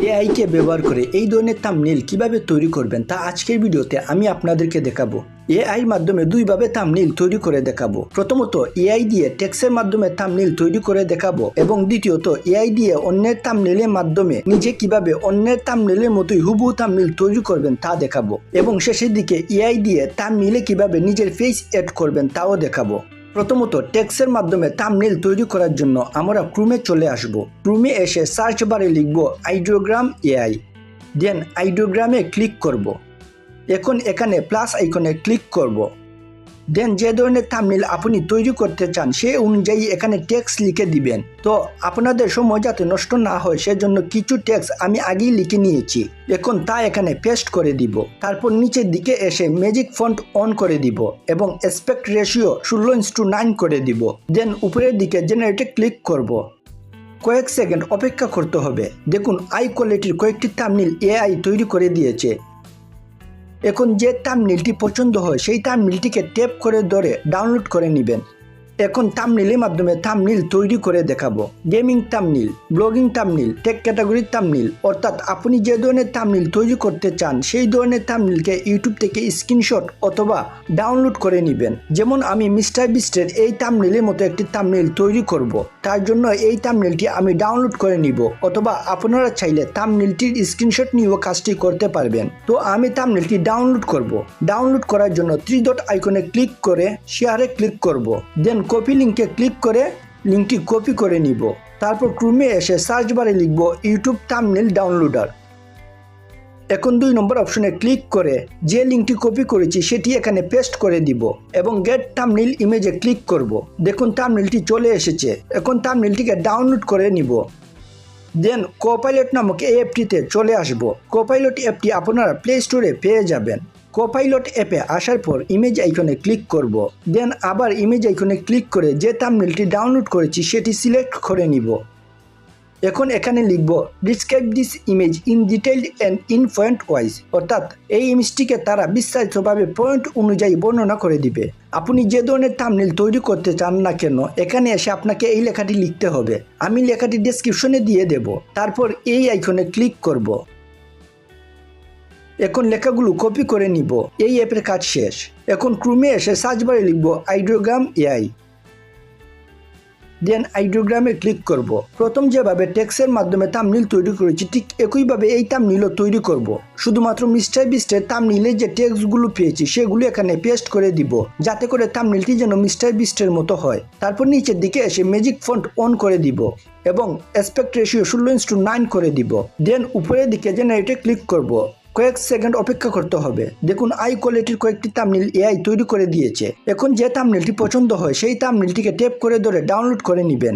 AI কে ব্যবহার করে এই ধরনের থাম্বনেইল কিভাবে তৈরি করবেন তা আজকের ভিডিওতে আমি আপনাদেরকে দেখাবো। এআই মাধ্যমে দুইভাবে থাম্বনেইল তৈরি করে দেখাবো। প্রথমত এআই দিয়ে টেক্সটের মাধ্যমে থাম্বনেইল তৈরি করে দেখাবো এবং দ্বিতীয়ত এআই দিয়ে অন্যের থাম্বনেইলের মাধ্যমে নিজে কিভাবে অন্যের থাম্বনেইলের মতোই হুবহু থাম্বনেইল তৈরি করবেন তা দেখাবো এবং শেষের দিকে এআই দিয়ে থাম্বনেইলে কিভাবে নিজের ফেস অ্যাড করবেন তাও দেখাবো। প্রথমত টেক্সটের মাধ্যমে থাম্বনেইল তৈরি করার জন্য আমরা ক্রোমে চলে আসব। ক্রোমে এসে সার্চ বারে লিখব আইডিওগ্রাম এআই, দেন আইডিওগ্রামে ক্লিক করব। এখন এখানে প্লাস আইকনে ক্লিক করব। দেন যে ধরনের থাম্বনেইল আপনি তৈরি করতে চান সেই অনুযায়ী এখানে টেক্সট লিখে দিবেন। তো আপনাদের সময় যাতে নষ্ট না হয় সেজন্য কিছু টেক্সট আমি আগেই লিখে নিয়েছি। এখন তা এখানে পেস্ট করে দিব। তারপর নিচের দিকে এসে ম্যাজিক ফন্ট অন করে দিব এবং অ্যাসপেক্ট রেশিও 16:9 করে দিব। দেন উপরের দিকে জেনারেটে ক্লিক করব। কয়েক সেকেন্ড অপেক্ষা করতে হবে। দেখুন হাই কোয়ালিটির কয়েকটি থাম্বনেইল এআই তৈরি করে দিয়েছে। এখন যে থাম্বনেইলটি পছন্দ হয় সেই থাম্বনেইলটিকে ট্যাপ করে ধরে ডাউনলোড করে নেবেন। এখন থাম্বনেইলের মাধ্যমে থাম্বনেইল তৈরি করে দেখাবো। Gaming thumbnail, blogging thumbnail, tech ক্যাটাগরির থাম্বনেইল, অর্থাৎ আপনি যে ধরনের থাম্বনেইল তৈরি করতে চান সেই ধরনের থাম্বনেইলকে ইউটিউব থেকে স্ক্রিনশট অথবা ডাউনলোড করে নেবেন। যেমন আমি মিস্টার বিস্টের এই থাম্বনেইলের মতো একটি থাম্বনেইল তৈরি করব। তার জন্য এই থাম্বনেইলটি আমি ডাউনলোড করে নিব, অথবা আপনারা চাইলে থাম্বনেইলটির স্ক্রিনশট নিয়েও কাজটি করতে পারবেন। তো আমি থাম্বনেইলটি ডাউনলোড করব। ডাউনলোড করার জন্য 3 ডট আইকনে ক্লিক করে শেয়ারে ক্লিক করব। দেন কপি লিঙ্কে ক্লিক করে লিঙ্কটি কপি করে নিব। তারপর ক্রোমে এসে সার্চ বারে লিখব ইউটিউব থাম্বনেইল ডাউনলোডার। এখন 2 নম্বর অপশনে ক্লিক করে যে লিঙ্কটি কপি করেছি সেটি এখানে পেস্ট করে দিব এবং গেট থাম্বনেইল ইমেজে ক্লিক করব। দেখুন থাম্বনেইলটি চলে এসেছে। এখন থাম্বনেইলটিকে ডাউনলোড করে নিব। দেন কোপাইলট নামক এই অ্যাপটিতে চলে আসব। কোপাইলট অ্যাপটি আপনারা প্লে স্টোরে পেয়ে যাবেন। কোপাইলট অ্যাপে আসার পর ইমেজ আইকনে ক্লিক করব। দেন আবার ইমেজ আইকনে ক্লিক করে যে থাম্বনেইলটি ডাউনলোড করেছি সেটি সিলেক্ট করে নিব। এখন এখানে লিখব describe this image in detailed and in point wise, অর্থাৎ এই ইমেজটিকে তারা বিস্তারিতভাবে পয়েন্ট অনুযায়ী বর্ণনা করে দিবে। আপনি যে ধরনের থাম্বনেইল তৈরি করতে চান না কেন এখানে এসে আপনাকে এই লেখাটি লিখতে হবে। আমি লেখাটি ডেসক্রিপশনে দিয়ে দেব। তারপর এই আইকনে ক্লিক করব। এখন লেখাগুলো কপি করে নিব। এই অ্যাপের কাজ শেষ। এখন ক্রোমে এসে সার্চ বারে লিখব আইডিওগ্রাম এআই, দেন আইডিওগ্রামে ক্লিক করব। প্রথম যেভাবে টেক্সটের মাধ্যমে থাম্বনেইল তৈরি করেছি ঠিক একইভাবে এই থাম্বনেইলও তৈরি করব। শুধুমাত্র মিস্টার বিস্টের থাম্বনেইলে যে টেক্সটগুলো পেয়েছি সেগুলো এখানে পেস্ট করে দিব, যাতে করে থাম্বনেইলটি যেন মিস্টার বিস্টের মতো হয়। তারপর নিচের দিকে এসে ম্যাজিক ফন্ট অন করে দিব এবং অ্যাসপেক্ট রেশিও 16:9 করে দিব। দেন উপরের দিকে জেনারেটে ক্লিক করব। কয়েক সেকেন্ড অপেক্ষা করতে হবে। দেখুন হাই কোয়ালিটির কয়েকটি থাম্বনেইল এআই তৈরি করে দিয়েছে। এখন যে থাম্বনেইলটি পছন্দ হয় সেই থাম্বনেইলটিকে ট্যাপ করে ধরে ডাউনলোড করে নেবেন।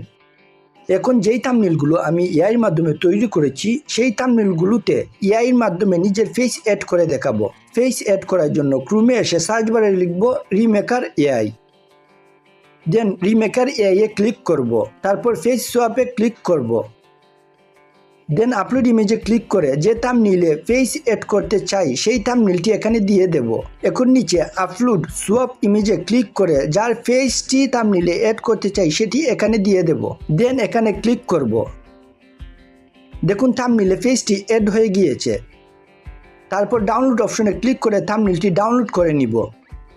এখন যেই থাম্বনেইলগুলো আমি এআইয়ের মাধ্যমে তৈরি করেছি সেই থাম্বনেইলগুলোতে এআইয়ের মাধ্যমে নিজের ফেস অ্যাড করে দেখাবো। ফেস অ্যাড করার জন্য ক্রোমে এসে সার্চ বারে লিখব রিমেকার এআই, দেন রিমেকার এআই এ ক্লিক করব। তারপর ফেস সোয়াপে ক্লিক করব। দেন আপলোড ইমেজে ক্লিক করে যে থাম্বনেইলে ফেস অ্যাড করতে চাই সেই থাম্বনেইলটি এখানে দিয়ে দেব। এখন নিচে আপলোড সোয়াপ ইমেজে ক্লিক করে যার ফেসটি থাম্বনেইলে অ্যাড করতে চাই সেটি এখানে দিয়ে দেব। দেন এখানে ক্লিক করব। দেখুন থাম্বনেইলে ফেসটি অ্যাড হয়ে গিয়েছে। তারপর ডাউনলোড অপশনে ক্লিক করে থাম্বনেইলটি ডাউনলোড করে নিব।